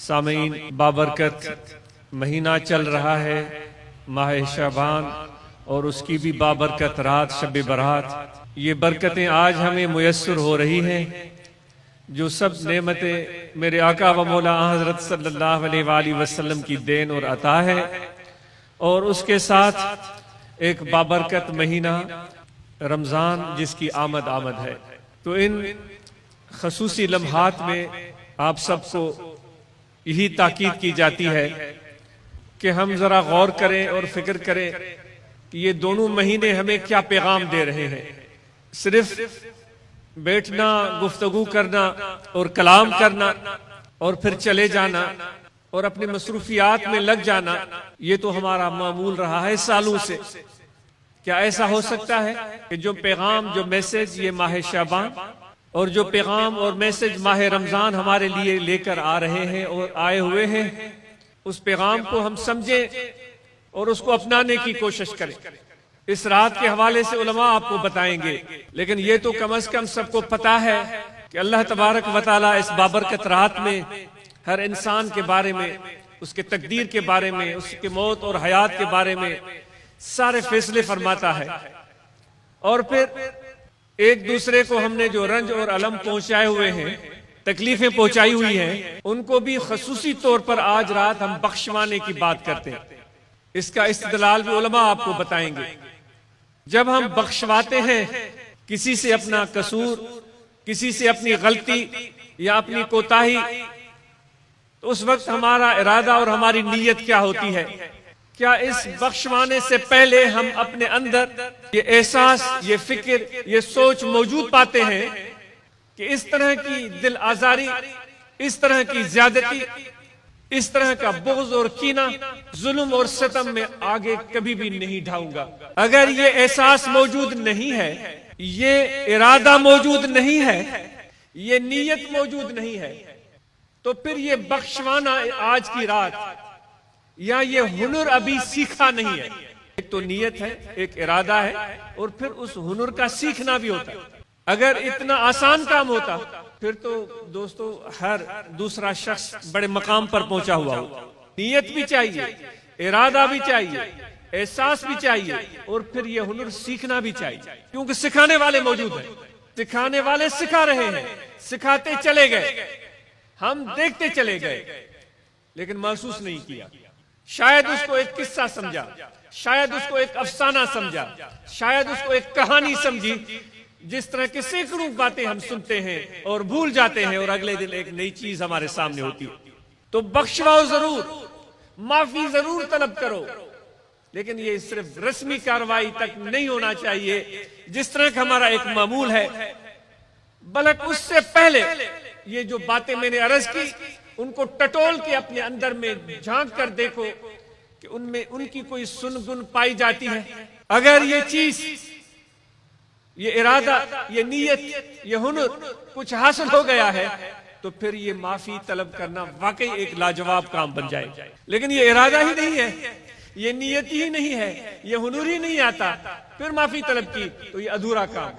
سامعین، بابرکت مہینہ چل رہا ہے، ماہ شعبان، اور اس کی بھی بابرکت رات شب برات۔ یہ برکتیں آج ہمیں میسر ہو رہی ہیں، جو سب نعمتیں میرے آقا و مولا حضرت صلی اللہ علیہ وآلہ وسلم کی دین اور عطا ہے، اور اس کے ساتھ ایک بابرکت مہینہ رمضان جس کی آمد ہے۔ تو ان خصوصی لمحات میں آپ سب کو یہی تاکید کی جاتی ہے کہ ہم ذرا غور کریں اور فکر کریں کہ یہ دونوں مہینے ہمیں کیا پیغام دے رہے ہیں۔ صرف بیٹھنا، گفتگو کرنا اور کلام کرنا اور پھر چلے جانا اور اپنے مصروفیات میں لگ جانا، یہ تو ہمارا معمول رہا ہے سالوں سے۔ کیا ایسا ہو سکتا ہے کہ جو پیغام، جو میسج یہ ماہ شعبان اور جو پیغام اور میسج ماہ رمضان ہمارے لیے لے کر آ رہے ہیں اور آئے ہوئے ہیں، اس پیغام کو ہم سمجھیں اور اس کو اپنانے کی کوشش کریں؟ اس رات کے حوالے سے علماء آپ کو بتائیں گے، لیکن یہ تو کم از کم سب کو پتا ہے کہ اللہ تبارک و تعالیٰ اس بابرکت رات میں ہر انسان کے بارے میں، اس کے تقدیر کے بارے میں، اس کے موت اور حیات کے بارے میں سارے فیصلے فرماتا ہے۔ اور پھر ایک دوسرے کو ہم نے جو رنج اور علم پہنچائے ہوئے ہیں، تکلیفیں پہنچائی ہوئی ہیں، ان کو بھی خصوصی طور پر آج رات ہم بخشوانے کی بات کرتے ہیں۔ اس کا استدلال بھی علماء آپ کو بتائیں گے۔ جب ہم بخشواتے ہیں کسی سے اپنا قصور، کسی سے اپنی غلطی یا اپنی کوتاہی، تو اس وقت ہمارا ارادہ اور ہماری نیت کیا ہوتی ہے؟ کیا اس بخشوانے سے پہلے ہم اپنے اندر یہ احساس، یہ فکر، یہ سوچ موجود پاتے ہیں کہ اس طرح کی دل آزاری، اس طرح کی زیادتی، اس طرح کا بغض اور کینہ، ظلم اور ستم میں آگے کبھی بھی نہیں ڈھاؤں گا؟ اگر یہ احساس موجود نہیں ہے، یہ ارادہ موجود نہیں ہے، یہ نیت موجود نہیں ہے، تو پھر یہ بخشوانا آج کی رات یا یہ ہنر ابھی سیکھا نہیں ہے۔ ایک تو نیت ہے، ایک ارادہ ہے، اور پھر اس ہنر کا سیکھنا بھی ہوتا ہے۔ اگر اتنا آسان کام ہوتا پھر تو دوستو ہر دوسرا شخص بڑے مقام پر پہنچا ہوا ہو۔ نیت بھی چاہیے، ارادہ بھی چاہیے، احساس بھی چاہیے، اور پھر یہ ہنر سیکھنا بھی چاہیے، کیونکہ سکھانے والے موجود ہیں، سکھانے والے سکھا رہے ہیں، سکھاتے چلے گئے، ہم دیکھتے چلے گئے، لیکن محسوس نہیں کیا۔ شاید اس کو ایک قصہ سمجھا، شاید اس کو ایک افسانہ سمجھا، شاید اس کو ایک کہانی سمجھی۔ جس طرح کی سینکڑوں باتیں ہم سنتے ہیں اور بھول جاتے ہیں، اور اگلے دن ایک نئی چیز ہمارے سامنے ہوتی ہے۔ تو بخشواؤ ضرور، معافی ضرور طلب کرو، لیکن یہ صرف رسمی کارروائی تک نہیں ہونا چاہیے جس طرح کا ہمارا ایک معمول ہے، بلکہ اس سے پہلے یہ جو باتیں میں نے عرض کی، ان کو ٹٹول کے اپنے اندر میں جھانک کر دیکھو کہ ان میں ان کی کوئی سنگن پائی جاتی ہے۔ اگر یہ چیز، یہ ارادہ، یہ نیت، یہ ہنر کچھ حاصل ہو گیا ہے، تو پھر یہ معافی طلب کرنا واقعی ایک لاجواب کام بن جائے۔ لیکن یہ ارادہ ہی نہیں ہے، یہ نیت ہی نہیں ہے، یہ ہنر ہی نہیں آتا، پھر معافی طلب کی تو یہ ادھورا کام۔